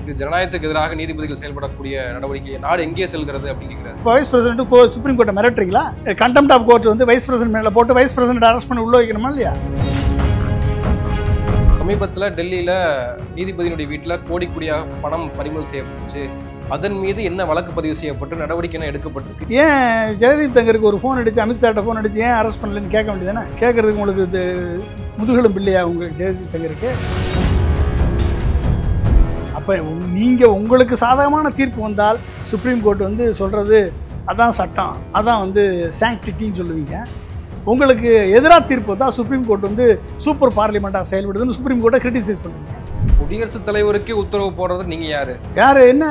இது ஜனநாயகத்துக்கு எதிராக நீதிபதிகள் செயல்படக்கூடிய நடவடிக்கை நாடு எங்கே செல்கிறது அப்படின்னு கேட்கிறாரு. இப்போ வைஸ் பிரசிடென்ட் சுப்ரீம் கோர்ட்டை மிரட்டுறீங்களா? கண்டெம்ட் ஆஃப் கோர்ட் வந்து வைஸ் பிரசிடென்ட் மேலே போட்டு வைஸ் பிரசிடென்ட் அரெஸ்ட் பண்ணி உள்ள வைக்கணுமா இல்லையா? சமீபத்தில் டெல்லியில் நீதிபதியினுடைய வீட்டில் கோடிக்கோடியாக பணம் பறிமுதல் செய்யப்பட்டுச்சு. அதன் மீது என்ன வழக்கு பதிவு செய்யப்பட்டு நடவடிக்கை என்ன எடுக்கப்பட்டிருக்கு? ஏன் ஜெகதீப் தங்கருக்கு ஒரு ஃபோன் அடிச்சு அமித்ஷாட்ட ஃபோன் அடிச்சு ஏன் அரெஸ்ட் பண்ணலன்னு கேட்க வேண்டியதானே? கேட்கறதுக்கு உங்களுக்கு இது முதுகெலும் இல்லையா உங்களுக்கு ஜெகதீப் தங்கருக்கு? அப்போ நீங்கள் உங்களுக்கு சாதகமான தீர்ப்பு வந்தால் சுப்ரீம் கோர்ட் வந்து சொல்கிறது அதான் சட்டம், அதான் வந்து சாங்க்டிட்டின்னு சொல்லுவீங்க. உங்களுக்கு எதிராக தீர்ப்பு வந்தால் சுப்ரீம் கோர்ட் வந்து சூப்பர் பார்லிமெண்ட்டாக செயல்படுதுன்னு சுப்ரீம் கோர்ட்டை கிரிட்டிசைஸ் பண்ணுவீங்க. குடியரசுத் தலைவருக்கே உத்தரவு போடுறது நீங்கள் யார் என்ன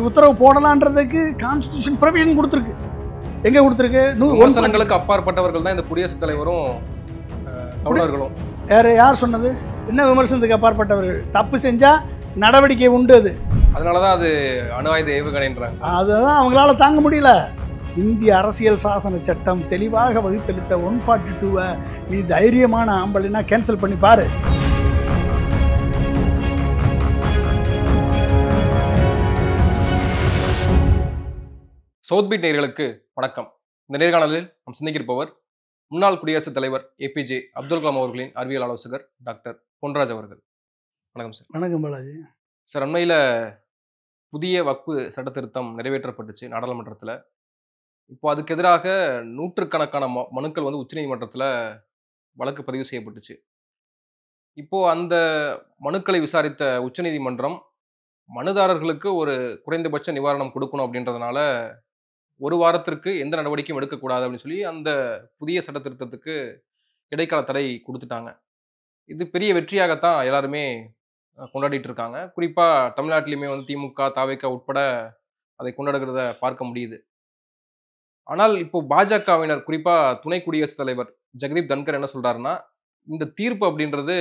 உத்தரவு போடலான்றதுக்கு கான்ஸ்டிடியூஷன் ப்ரொவிஷன் கொடுத்துருக்கு. எங்கே கொடுத்துருக்கு? விமர்சனங்களுக்கு அப்பாற்பட்டவர்கள் தான் இந்த குடியரசுத் தலைவரும் கவர்னர்களும். யார் சொன்னது? என்ன விமர்சனத்துக்கு அப்பாற்பட்டவர்கள்? தப்பு செஞ்சால் நடவடிக்கை உண்டு. அது அதனால தான் அது அணு ஆயுத ஏவுகணைன்றாங்க. அதுதான் அவங்களால தாங்க முடியல. இந்திய அரசியல் சாசன சட்டம் தெளிவாக வகுத்தெடுத்த 142 நீ தைரியமான ஆம்பளைனா கேன்சல் பண்ணி பாரு. சவுத் பீட் நேயர்களுக்கு வணக்கம். இந்த நேர்காணலில் நாம் சிந்திக்கிருப்பவர் முன்னாள் குடியரசுத் தலைவர் ஏபிஜே அப்துல் கலாம் அவர்களின் அறிவியல் ஆலோசகர் டாக்டர் பொன்ராஜ் அவர்கள். வணக்கம் சார். வணக்கம் பாலாஜி. சார், அண்மையில் புதிய வக்ஃபு சட்ட திருத்தம் நிறைவேற்றப்பட்டுச்சு நாடாளுமன்றத்தில். இப்போ அதுக்கு எதிராக நூற்றுக்கணக்கான மனுக்கள் வந்து உச்சநீதிமன்றத்தில் வழக்கு பதிவு செய்யப்பட்டுச்சு. இப்போது அந்த மனுக்களை விசாரித்த உச்சநீதிமன்றம் மனுதாரர்களுக்கு ஒரு குறைந்தபட்ச நிவாரணம் கொடுக்கணும் அப்படின்றதுனால ஒரு வாரத்திற்கு எந்த நடவடிக்கையும் எடுக்கக்கூடாது அப்படின்னு சொல்லி அந்த புதிய சட்ட திருத்தத்துக்கு இடைக்கால தடை கொடுத்துட்டாங்க. இது பெரிய வெற்றியாகத்தான் எல்லாருமே கொண்டாடிட்டு இருக்காங்க. குறிப்பாக தமிழ்நாட்டிலையுமே வந்து திமுக, தாவேகா உட்பட அதை கொண்டாடுகிறத பார்க்க முடியுது. ஆனால் இப்போ பாஜகவினர், குறிப்பாக துணை குடியரசுத் தலைவர் ஜெகதீப் தன்கர் என்ன சொல்றாருன்னா, இந்த தீர்ப்பு அப்படின்றது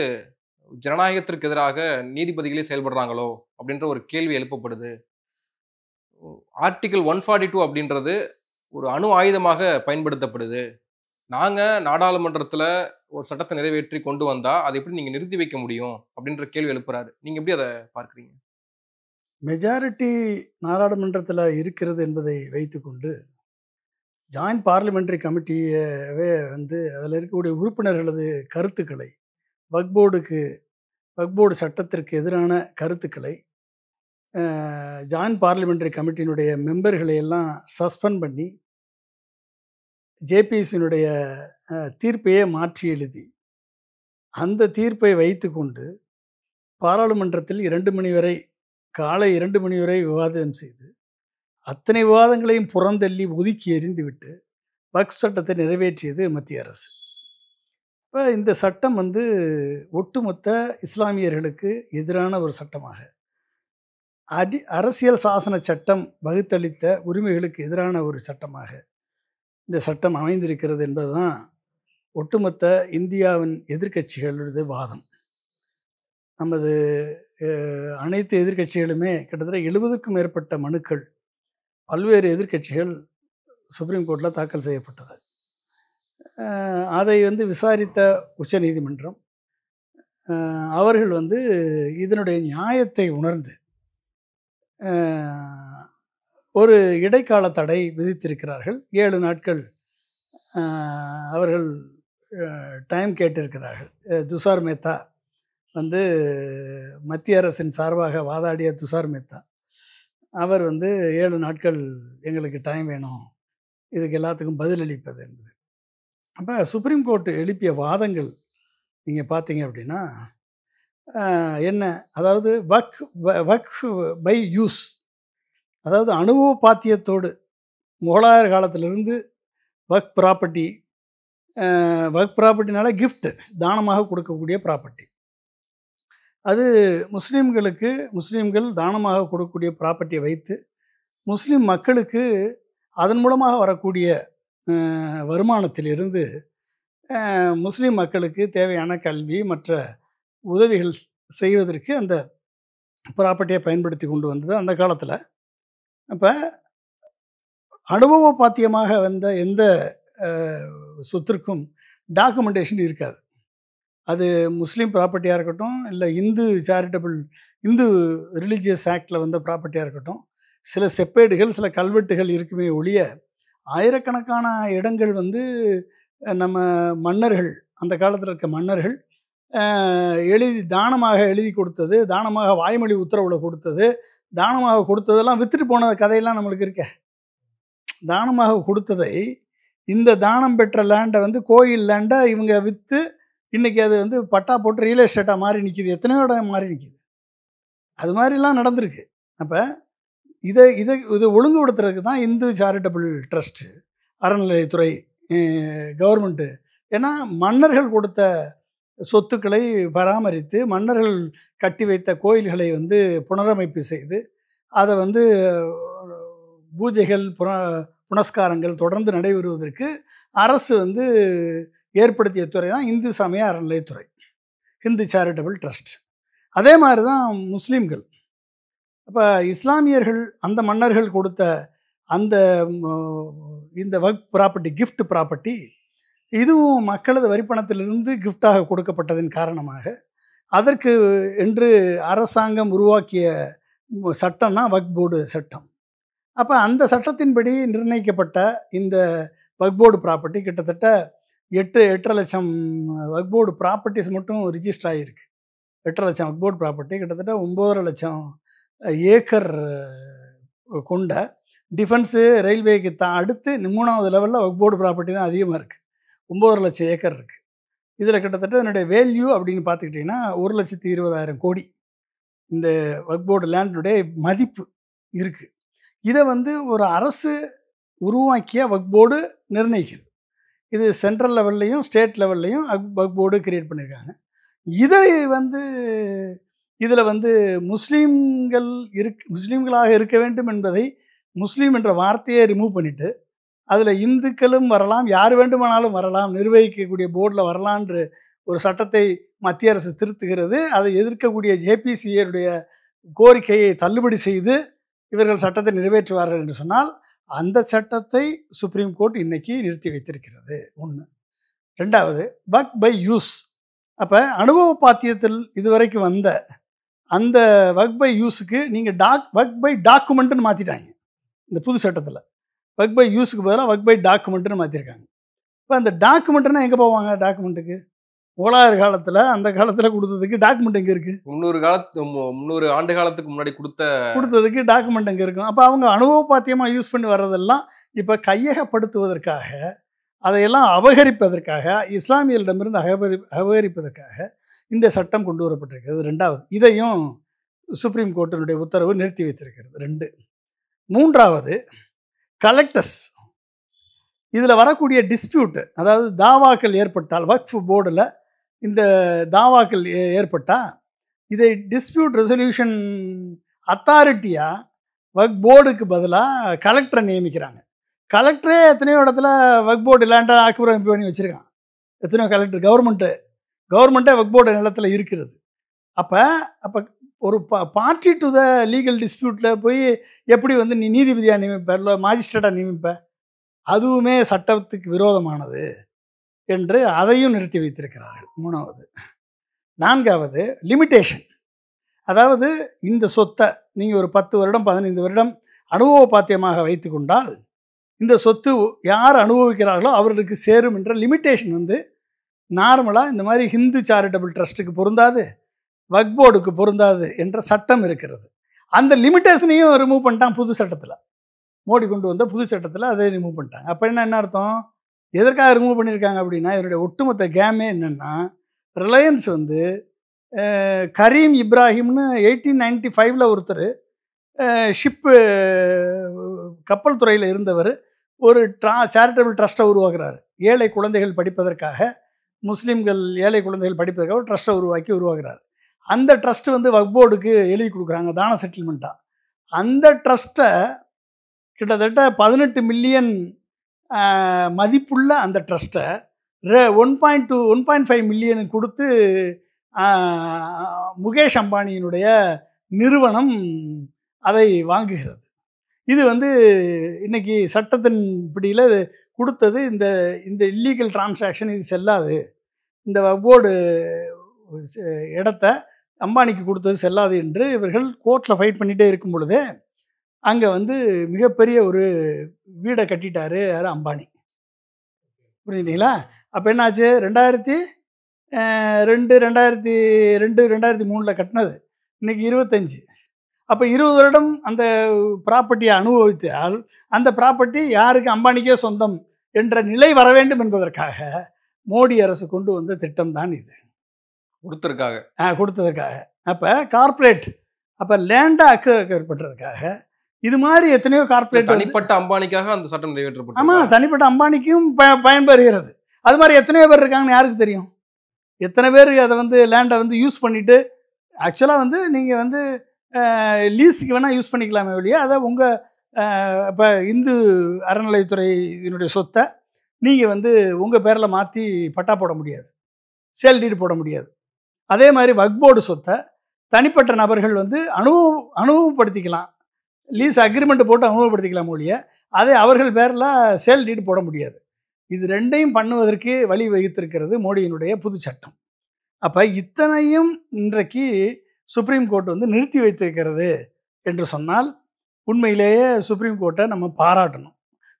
ஜனநாயகத்திற்கு எதிராக நீதிபதிகளே செயல்படுறாங்களோ அப்படின்ற ஒரு கேள்வி எழுப்பப்படுது. ஆர்டிகிள் 142 அப்படின்றது ஒரு அணு ஆயுதமாக பயன்படுத்தப்படுது. நாங்கள் நாடாளுமன்றத்தில் ஒரு சட்டத்தை நிறைவேற்றி கொண்டு வந்தால் அதை எப்படி நீங்கள் நிறுத்தி வைக்க முடியும் அப்படின்ற கேள்வி எழுப்புறாரு. நீங்கள் எப்படி அதை பார்க்குறீங்க? மெஜாரிட்டி நாடாளுமன்றத்தில் இருக்கிறது என்பதை வைத்துக்கொண்டு ஜாயின்ட் பார்லிமெண்ட்ரி கமிட்டியவே வந்து அதில் இருக்கக்கூடிய உறுப்பினர்களது கருத்துக்களை வக்ஃப் சட்டத்திற்கு எதிரான கருத்துக்களை ஜாயின்ட் பார்லிமெண்ட்ரி கமிட்டியினுடைய மெம்பர்களை எல்லாம் சஸ்பெண்ட் பண்ணி ஜேபிசியினுடைய தீர்ப்பையே மாற்றி எழுதி அந்த தீர்ப்பை வைத்து கொண்டு பாராளுமன்றத்தில் 2 மணி வரை, காலை 2 மணி வரை விவாதம் செய்து அத்தனை விவாதங்களையும் புறந்தள்ளி ஒதுக்கி எறிந்துவிட்டு வக்ஃப் சட்டத்தை நிறைவேற்றியது மத்திய அரசு. இப்போ இந்த சட்டம் வந்து ஒட்டுமொத்த இஸ்லாமியர்களுக்கு எதிரான ஒரு சட்டமாக, அரசியல் சாசன சட்டம் வகுத்தளித்த உரிமைகளுக்கு எதிரான ஒரு சட்டமாக இந்த சட்டம் அமைந்திருக்கிறது என்பதுதான் ஒட்டுமொத்த இந்தியாவின் எதிர்க்கட்சிகளது வாதம். நமது அனைத்து எதிர்க்கட்சிகளுமே கிட்டத்தட்ட 70க்கும் மேற்பட்ட மனுக்கள் பல்வேறு எதிர்க்கட்சிகள் சுப்ரீம் கோர்ட்டில் தாக்கல் செய்யப்பட்டது. அதை வந்து விசாரித்த உச்சநீதிமன்றம் அவர்கள் வந்து இதனுடைய நியாயத்தை உணர்ந்து ஒரு இடைக்கால தடை விதித்திருக்கிறார்கள். 7 நாட்கள் அவர்கள் டைம் கேட்டிருக்கிறார்கள். துஷார் மேத்தா வந்து மத்திய அரசின் சார்பாக வாதாடிய துஷார் மேத்தா அவர் வந்து 7 நாட்கள் எங்களுக்கு டைம் வேணும் இதுக்கு எல்லாத்துக்கும் பதிலளிப்பது என்பது. அப்போ சுப்ரீம் கோர்ட் எழுப்பிய வாதங்கள் நீங்கள் பார்த்தீங்க அப்படின்னா என்ன, அதாவது வக்ஃப் பை யூஸ், அதாவது அனுபவ பாத்தியத்தோடு முகலாயர் காலத்திலிருந்து வக்ஃப் ப்ராப்பர்ட்டினால கிஃப்ட், தானமாக கொடுக்கக்கூடிய ப்ராப்பர்ட்டி. அது முஸ்லீம்கள் தானமாக கொடுக்கக்கூடிய ப்ராப்பர்ட்டியை வைத்து முஸ்லீம் மக்களுக்கு அதன் மூலமாக வரக்கூடிய வருமானத்திலிருந்து முஸ்லீம் மக்களுக்கு தேவையான கல்வி மற்ற உதவிகள் செய்வதற்கு அந்த ப்ராப்பர்ட்டியை பயன்படுத்தி கொண்டு வந்தது அந்த காலத்தில். அப்போ அனுபவ பாத்தியமாக வந்த எந்த சொத்திற்கும் டாக்குமெண்டேஷன் இருக்காது. அது முஸ்லீம் ப்ராப்பர்ட்டியாக இருக்கட்டும், இல்லை இந்து சேரிட்டபிள் இந்து ரிலீஜியஸ் ஆக்டில் வந்த ப்ராப்பர்ட்டியாக இருக்கட்டும், சில செப்பேடுகள், சில கல்வெட்டுகள் இருக்குமே ஒழிய, ஆயிரக்கணக்கான இடங்கள் வந்து நம்ம மன்னர்கள், அந்த காலத்தில் இருக்க மன்னர்கள் தானமாக எழுதி கொடுத்தது, தானமாக வாய்மொழி உத்தரவில் கொடுத்தது, தானமாக கொடுத்ததெல்லாம் விற்றுட்டு போன கதையெல்லாம் நம்மளுக்கு இருக்க. தானமாக கொடுத்ததை, இந்த தானம் பெற்ற லேண்டை வந்து கோயில் லேண்டை இவங்க விற்று இன்றைக்கி அது வந்து பட்டா போட்டு ரியல் எஸ்டேட்டாக மாறி நிற்கிது. எத்தனையோ இடம் மாறி நிற்கிது. அது மாதிரிலாம் நடந்திருக்கு. அப்போ இதை ஒழுங்குபடுத்துறதுக்கு தான் இந்து சேரிட்டபிள் ட்ரஸ்ட்டு, அறநிலையத்துறை, கவர்மெண்ட்டு. ஏன்னா மன்னர்கள் கொடுத்த சொத்துக்களை பராமரித்து, மன்னர்கள் கட்டி வைத்த கோயில்களை வந்து புனரமைப்பு செய்து, அதை வந்து பூஜைகள் புனஸ்காரங்கள் தொடர்ந்து நடைபெறுவதற்கு அரசு வந்து ஏற்படுத்திய துறை தான் இந்து சமய அறநிலையத்துறை, ஹிந்து சேரிட்டபிள் ட்ரஸ்ட். அதே மாதிரி தான் முஸ்லீம்கள். அப்போ இஸ்லாமியர்கள் அந்த மன்னர்கள் கொடுத்த அந்த இந்த வக்ஃப் ப்ராப்பர்ட்டி, கிஃப்ட் ப்ராப்பர்ட்டி, இதுவும் மக்களது வரிப்பணத்திலிருந்து கிஃப்டாக கொடுக்கப்பட்டதன் காரணமாக அதற்கு என்று அரசாங்கம் உருவாக்கிய சட்டம் தான் வக்ஃப் போர்டு சட்டம். அப்போ அந்த சட்டத்தின்படி நிர்ணயிக்கப்பட்ட இந்த வக்ஃப் போர்டு ப்ராப்பர்ட்டி கிட்டத்தட்ட 8.5 லட்சம் வக்ஃப் போர்டு ப்ராப்பர்ட்டிஸ் மட்டும் ரிஜிஸ்டர் ஆகியிருக்கு. 8.5 லட்சம் வக்ஃப் போர்டு ப்ராப்பர்ட்டி கிட்டத்தட்ட 9.5 லட்சம் ஏக்கர் கொண்ட டிஃபென்ஸு, ரயில்வேக்கு அடுத்து 3வது லெவலில் வக்ஃப் போர்டு ப்ராப்பர்ட்டி தான் அதிகமாக இருக்குது. 9.5 லட்சம் ஏக்கர் இருக்குது. இதில் கிட்டத்தட்ட என்னுடைய வேல்யூ அப்படின்னு பார்த்துக்கிட்டிங்கன்னா 1,20,000 கோடி இந்த வக்ஃப் போர்டு லேண்டினுடைய மதிப்பு இருக்குது. இதை வந்து ஒரு அரசு உருவாக்கிய வக்ஃப் போர்டு நிர்ணயிக்குது. இது சென்ட்ரல் லெவல்லையும் ஸ்டேட் லெவல்லையும் வக்ஃப் போர்டு கிரியேட் பண்ணியிருக்காங்க. இதை வந்து இதில் வந்து முஸ்லீம்களாக இருக்க வேண்டும் என்பதை, முஸ்லீம் என்ற வார்த்தையை ரிமூவ் பண்ணிவிட்டு, அதில் இந்துக்களும் வரலாம், யார் வேண்டுமானாலும் வரலாம், நிர்வகிக்கக்கூடிய போர்டில் வரலான்ற ஒரு சட்டத்தை மத்திய அரசு திருத்துகிறது. அதை எதிர்க்கக்கூடிய ஜேபிசிஏடைய கோரிக்கையை தள்ளுபடி செய்து இவர்கள் சட்டத்தை நிறைவேற்றுவார்கள் என்று சொன்னால், அந்த சட்டத்தை சுப்ரீம் கோர்ட் இன்னைக்கு நிறுத்தி வைத்திருக்கிறது. 1. 2வது வக்ஃப் பை யூஸ். அப்போ அனுபவ பாத்தியத்தில் இதுவரைக்கும் வந்த அந்த வக்ஃப் பை யூஸுக்கு நீங்கள் வக்ஃப் பை டாக்குமெண்ட்டுன்னு மாற்றிட்டாங்க. இந்த புது சட்டத்தில் வக்ஃப் பை யூஸுக்கு பதிலாக வக்ஃப் பை டாக்குமெண்ட்டுன்னு மாற்றிருக்காங்க. இப்போ அந்த டாக்குமெண்ட்டுன்னா எங்கே போவாங்க? டாக்குமெண்ட்டுக்கு முகலாயர் காலத்தில், அந்த காலத்தில் கொடுத்ததுக்கு டாக்குமெண்ட் எங்கே இருக்குது? 300 ஆண்டு காலத்துக்கு முன்னாடி கொடுத்ததுக்கு டாக்குமெண்ட் எங்கே இருக்கும்? அப்போ அவங்க அனுபவ பாத்தியமாக யூஸ் பண்ணி வர்றதெல்லாம் இப்போ கையகப்படுத்துவதற்காக, அதையெல்லாம் அபகரிப்பதற்காக, இஸ்லாமியர்களிடமிருந்து அபகரிப்பதற்காக இந்த சட்டம் கொண்டு வரப்பட்டிருக்கிறது. 2வது, இதையும் சுப்ரீம் கோர்ட்டினுடைய உத்தரவு நிறுத்தி வைத்திருக்கிறது. 2. 3வது கலெக்டர்ஸ். இதில் வரக்கூடிய டிஸ்பியூட்டு, அதாவது தாவாக்கள் ஏற்பட்டால், வக்ஃப் போர்டில் இந்த தாவாக்கள் ஏற்பட்டால், இதை டிஸ்பியூட் ரெசல்யூஷன் அத்தாரிட்டியாக வக்ஃப் போர்டுக்கு பதிலாக கலெக்டரை நியமிக்கிறாங்க. கலெக்டரே எத்தனையோ இடத்துல வக்ஃப் போர்டு லேண்டை ஆக்கிரமிப்பு பண்ணி வச்சுருக்கான். எத்தனையோ கலெக்டர், கவர்மெண்ட்டே வக்ஃப் போர்டு நிலத்தில் இருக்கிறது. அப்போ ஒரு பார்ட்டி டு த லீகல் டிஸ்பியூட்டில் போய் எப்படி வந்து நீ நீதிபதியாக நியமிப்ப, இல்லை மாஜிஸ்ட்ரேட்டாக நியமிப்ப? அதுவுமே சட்டத்துக்கு விரோதமானது என்று அதையும் நிறுத்தி வைத்திருக்கிறார்கள். 3வது. 4வது லிமிட்டேஷன். அதாவது இந்த சொத்தை நீங்கள் ஒரு 10 வருடம் 15 வருடம் அனுபவ பாத்தியமாக வைத்து கொண்டால், இந்த சொத்து யார் அனுபவிக்கிறார்களோ அவர்களுக்கு சேரும் என்ற லிமிட்டேஷன் வந்து நார்மலாக இந்த மாதிரி ஹிந்து சேரிட்டபிள் ட்ரஸ்ட்டுக்கு பொருந்தாது, வக்ஃப் போர்டுக்கு பொருந்தாது என்ற சட்டம் இருக்கிறது. அந்த லிமிட்டேஷனையும் ரிமூவ் பண்ணிட்டான் புது சட்டத்தில். மோடி கொண்டு வந்த புது சட்டத்தில் அதை ரிமூவ் பண்ணிட்டாங்க. அப்போ என்ன அர்த்தம்? எதற்காக ரிமூவ் பண்ணியிருக்காங்க அப்படின்னா, இதனுடைய ஒட்டுமொத்த கேமே என்னென்னா, ரிலையன்ஸ் வந்து கரீம் இப்ராஹிம்னு 1895 ஒருத்தர் கப்பல் துறையில் இருந்தவர் ஒரு சேரிட்டபிள் ட்ரஸ்ட்டை உருவாக்குறாரு. ஏழை குழந்தைகள் படிப்பதற்காக, முஸ்லீம்கள் ஏழை குழந்தைகள் படிப்பதற்காக ஒரு ட்ரஸ்ட்டை உருவாக்குறாரு. அந்த ட்ரஸ்ட்டு வந்து வக்ஃப் போர்டுக்கு எழுதி கொடுக்குறாங்க தான செட்டில்மெண்ட்டாக. அந்த ட்ரஸ்ட்டை கிட்டத்தட்ட 18 மில்லியன் மதிப்புள்ள அந்த ட்ரஸ்ட்டை 1.5 மில்லியனுக்கு கொடுத்து முகேஷ் அம்பானியினுடைய நிறுவனம் அதை வாங்குகிறது. இது வந்து இன்றைக்கி சட்டத்தின் பிடியில் கொடுத்தது இந்த இல்லீகல் டிரான்சாக்ஷன் இது செல்லாது. இந்த வக்ஃப் போர்டு இடத்த அம்பானிக்கு கொடுத்தது செல்லாது என்று இவர்கள் கோர்ட்டில் ஃபைட் பண்ணிகிட்டே இருக்கும் பொழுதே அங்கே வந்து மிகப்பெரிய ஒரு வீடை கட்டிட்டாரு யார் அம்பானி. புரிஞ்சுட்டீங்களா? அப்போ என்னாச்சு 2003 கட்டினது இன்றைக்கி 25. அப்போ 20 வருடம் அந்த ப்ராப்பர்ட்டியை அனுபவித்தால் அந்த ப்ராப்பர்ட்டி யாருக்கு அம்பானிக்கே சொந்தம் என்ற நிலை வர வேண்டும் என்பதற்காக மோடி அரசு கொண்டு வந்த திட்டம் தான் இது. கொடுத்ததற்காக அப்போ கார்ப்பரேட் அப்போ லேண்டை அக்வயர் பண்ணுறதுக்காக இது மாதிரி எத்தனையோ கார்ப்பரேட் தனிப்பட்ட அம்பானிக்காக அந்த சட்டம் நிறைவேற்றப்பட்டது. ஆமாம், தனிப்பட்ட அம்பானிக்கும் பயன்பெறுகிறது. அது மாதிரி எத்தனையோ பேர் இருக்காங்கன்னு யாருக்கு தெரியும்? எத்தனை பேர் அதை வந்து லேண்டை வந்து யூஸ் பண்ணிவிட்டு ஆக்சுவலாக வந்து நீங்கள் வந்து லீஸுக்கு வேணால் யூஸ் பண்ணிக்கலாமே ஒழிய அதை உங்கள் இப்போ இந்து அறநிலையத்துறையினுடைய சொத்தை நீங்கள் வந்து உங்கள் பேரில் மாற்றி பட்டா போட முடியாது, சேல் டீடு போட முடியாது. அதே மாதிரி வக்ஃப் போர்டு சொத்தை தனிப்பட்ட நபர்கள் வந்து அனுபவப்படுத்திக்கலாம், லீஸ் அக்ரிமெண்ட் போட்டு அனுபவப்படுத்திக்கலாம் ஒழிய அதை அவர்கள் பேரில் சேல் டீடு போட முடியாது. இது ரெண்டையும் பண்ணுவதற்கு வழி வகுத்திருக்கிறது மோடியினுடைய புது சட்டம். அப்போ இத்தனையும் இன்றைக்கு சுப்ரீம் கோர்ட் வந்து நிறுத்தி வைத்திருக்கிறது என்று சொன்னால் உண்மையிலேயே சுப்ரீம் கோர்ட்டை நம்ம பாராட்டணும்.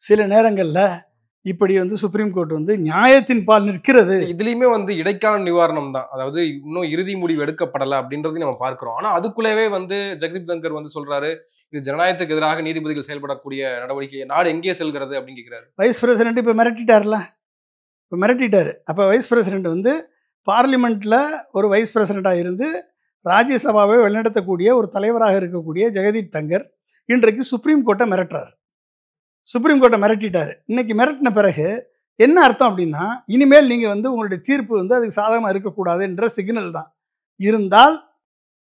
சில நேரங்களில் இப்படி வந்து சுப்ரீம் கோர்ட் வந்து நியாயத்தின் பால் நிற்கிறது. இதுலேயுமே வந்து இடைக்கால நிவாரணம் தான், அதாவது இன்னும் இறுதி முடிவு எடுக்கப்படலை அப்படின்றதையும் நம்ம பார்க்குறோம். ஆனால் அதுக்குள்ளேவே வந்து ஜெகதீப் தங்கர் வந்து சொல்கிறாரு, இது ஜனநாயகத்துக்கு எதிராக நீதிபதிகள் செயல்படக்கூடிய நடவடிக்கை, நாடு எங்கே செல்கிறது அப்படின்னு கேட்குறாரு. வைஸ் பிரசிடென்ட் இப்போ மிரட்டிட்டார். அப்போ வைஸ் பிரசிடென்ட் வந்து பார்லிமெண்ட்டில் ஒரு வைஸ் பிரசிடெண்ட்டாக இருந்து ராஜ்யசபாவை வழிநடத்தக்கூடிய ஒரு தலைவராக இருக்கக்கூடிய ஜெகதீப் தங்கர் இன்றைக்கு சுப்ரீம் கோர்ட்டை மிரட்டுறார். சுப்ரீம் கோர்ட்டை மிரட்டிட்டார். இன்றைக்கி மிரட்டின பிறகு என்ன அர்த்தம் அப்படின்னா, இனிமேல் நீங்கள் வந்து உங்களுடைய தீர்ப்பு வந்து அதுக்கு சாதகமாக இருக்கக்கூடாது என்ற சிக்னல் தான். இருந்தால்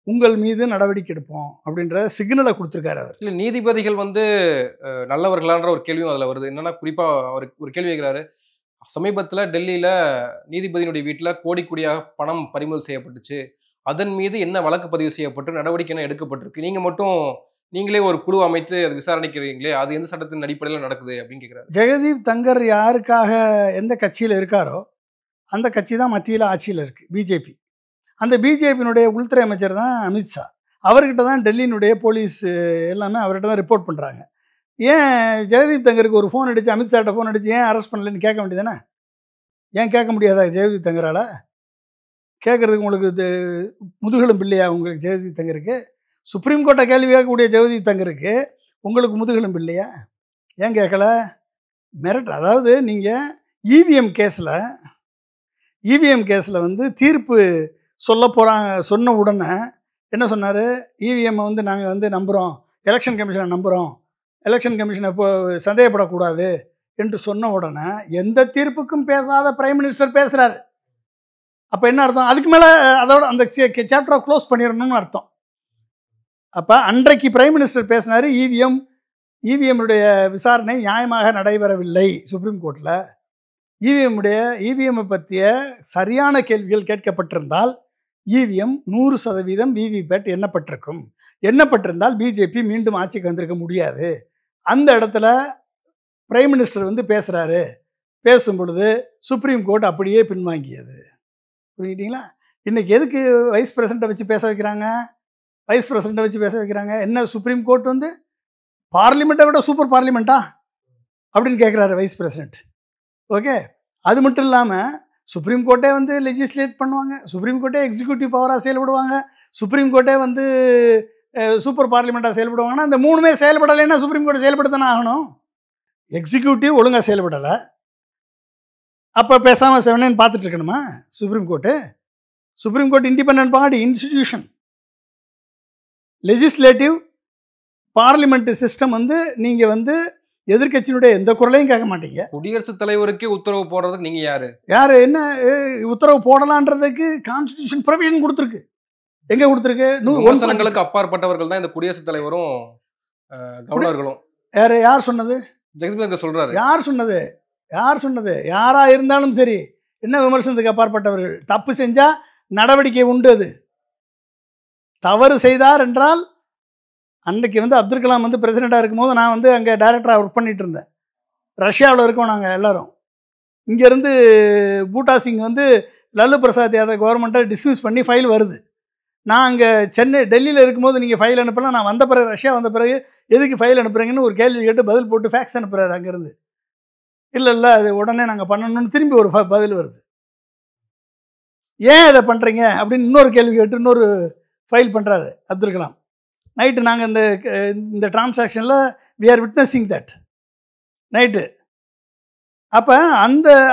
உங்கள் மீது நடவடிக்கை எடுப்போம் அப்படின்ற சிக்னலை கொடுத்துருக்காரு அவர். இல்லை, நீதிபதிகள் வந்து நல்லவர்களான்ற ஒரு கேள்வியும் அதில் வருது. என்னன்னா, குறிப்பாக அவர் ஒரு கேள்வி கேட்குறாரு, சமீபத்தில் டெல்லியில் நீதிபதியினுடைய வீட்டில் கோடியாக பணம் பறிமுதல் செய்யப்பட்டுச்சு, அதன் மீது என்ன வழக்கு பதிவு செய்யப்பட்டு நடவடிக்கை என்ன எடுக்கப்பட்டிருக்கு, நீங்கள் மட்டும் நீங்களே ஒரு குழு அமைத்து அது விசாரணைக்கிறீங்களே, அது எந்த சட்டத்தின் அடிப்படையில் நடக்குது அப்படின்னு கேட்குறாரு. ஜெகதீப் தங்கர் யாருக்காக எந்த கட்சியில் இருக்காரோ அந்த கட்சி தான் மத்தியில் ஆட்சியில் இருக்குது, பிஜேபி. அந்த பிஜேபியினுடைய உள்துறை அமைச்சர் தான் அமித்ஷா. அவர்கிட்ட தான் டெல்லியினுடைய போலீஸ் எல்லாமே அவர்கிட்ட தான் ரிப்போர்ட் பண்ணுறாங்க. ஏன் ஜெகதீப் தங்கருக்கு ஒரு ஃபோன் அடித்து, அமித்ஷாட்ட ஃபோன் அடித்து ஏன் அரெஸ்ட் பண்ணலன்னு கேட்க வேண்டியதானே? ஏன் கேட்க முடியாதா ஜெகதீப் தங்கரால்? கேட்குறதுக்கு உங்களுக்கு முதுகெலும்பு இல்லையா உங்களுக்கு ஜெகதீப் தங்கருக்கு? சுப்ரீம் கோர்ட்டை கேள்வி கேட்கக்கூடிய ஜெகதீப் தங்கருக்கு உங்களுக்கு முதுகெலும்பு இல்லையா? ஏன் கேட்கல? அதாவது நீங்கள் இவிஎம் கேஸில் வந்து தீர்ப்பு சொன்ன உடனே என்ன சொன்னார்? இவிஎம்மை வந்து நாங்கள் வந்து நம்புகிறோம், எலெக்ஷன் கமிஷனை நம்புகிறோம், எலெக்ஷன் கமிஷனை இப்போ சந்தேகப்படக்கூடாது என்று சொன்ன உடனே எந்த தீர்ப்புக்கும் பேசாத பிரைம் மினிஸ்டர் பேசுகிறார். அப்போ என்ன அர்த்தம்? அதுக்கு மேலே அதோட அந்த சாப்டரை க்ளோஸ் பண்ணிடணும்னு அர்த்தம். அப்போ அன்றைக்கு பிரைம் மினிஸ்டர் பேசினார், இவிஎம்முடைய விசாரணை நியாயமாக நடைபெறவில்லை சுப்ரீம் கோர்ட்டில். இவிஎம்மை பற்றிய சரியான கேள்விகள் கேட்கப்பட்டிருந்தால் இவிஎம் 100% விவிபேட் எண்ணப்பட்டிருந்தால் பிஜேபி மீண்டும் ஆட்சிக்கு வந்திருக்க முடியாது. அந்த இடத்துல பிரைம் மினிஸ்டர் வந்து பேசும் பொழுது சுப்ரீம் கோர்ட் அப்படியே பின்வாங்கியது. புரிஞ்சுக்கிட்டீங்களா? இன்றைக்கி எதுக்கு வைஸ் பிரசிடெண்ட்டை வச்சு பேச வைக்கிறாங்க? என்ன சுப்ரீம் கோர்ட் வந்து பார்லிமெண்ட்டை விட சூப்பர் பார்லிமெண்ட்டா அப்படின்னு கேட்குறாரு வைஸ் பிரசிடெண்ட். ஓகே, அது மட்டும் இல்லாமல் சுப்ரீம் கோர்ட்டே வந்து லெஜிஸ்லேட் பண்ணுவாங்க, சுப்ரீம் கோர்ட்டே எக்ஸிக்யூட்டிவ் பவராக செயல்படுவாங்க, சுப்ரீம் கோர்ட்டே வந்து சூப்பர் பார்லிமெண்ட்டாக செயல்படுவாங்கன்னா இந்த மூணுமே செயல்படலைன்னா சுப்ரீம் கோர்ட் செயல்படுத்தானே ஆகணும். எக்ஸிக்யூட்டிவ் ஒழுங்காக செயல்படலை, அப்போ பேசாமல் செவனேன்னு பார்த்துட்டு இருக்கணுமா சுப்ரீம் கோர்ட் இண்டிபெண்டன்ட் பாடி, இன்ஸ்டிடியூஷன். லெஜிஸ்லேட்டிவ் பார்லிமெண்ட் சிஸ்டம் வந்து நீங்கள் வந்து எதிர்கட்சியினுடைய எந்த குரலையும் கேட்க மாட்டீங்க. குடியரசுத் தலைவருக்கே உத்தரவு போடுறதுக்கு நீங்கள் யார் என்ன உத்தரவு போடலான்றதுக்கு கான்ஸ்டிடியூஷன் ப்ரொவிஷன் கொடுத்துருக்கு. எங்கே கொடுத்துருக்கு? விமர்சனங்களுக்கு அப்பாற்பட்டவர்கள் தான் இந்த குடியரசுத் தலைவரும் கவர்னர்களும். யார் சொன்னது? ஜெகதீப் சொல்றாரு. யார் சொன்னது? யாராக இருந்தாலும் சரி, என்ன விமர்சனத்துக்கு அப்பாற்பட்டவர்கள்? தப்பு செஞ்சால் நடவடிக்கை உண்டு. அது தவறு செய்தார் என்றால், அன்றைக்கு வந்து அப்துல் கலாம் வந்து பிரசிடெண்ட்டாக இருக்கும்போது நான் வந்து அங்கே டைரக்டராக ஒர்க் பண்ணிகிட்டு இருந்தேன். ரஷ்யாவில் இருக்கோம் நாங்கள் எல்லோரும். இங்கேருந்து பூட்டா சிங் வந்து லல்லு பிரசாத் யாதவ் கவர்மெண்ட்டை டிஸ்மிஸ் பண்ணி ஃபைல் வருது. நான் அங்கே டெல்லியில் இருக்கும்போது நீங்கள் ஃபைல் அனுப்பலாம், நான் வந்த பிறகு ரஷ்யா வந்த பிறகு எதுக்கு ஃபைல் அனுப்புகிறீங்கன்னு ஒரு கேள்வி கேட்டு பதில் போட்டு ஃபேக்ஸ் அனுப்புகிறாரு அங்கேருந்து. இல்லை அது உடனே நாங்கள் பண்ணணும்னு திரும்பி ஒரு பதில் வருது. ஏன் இதை பண்ணுறீங்க அப்படின்னு இன்னொரு கேள்வி கேட்டு இன்னொரு ஃபைல் பண்ணுறாரு அப்துல் கலாம். நைட்டு நாங்கள் இந்த டிரான்சாக்ஷனில் we are witnessing that night. அப்போ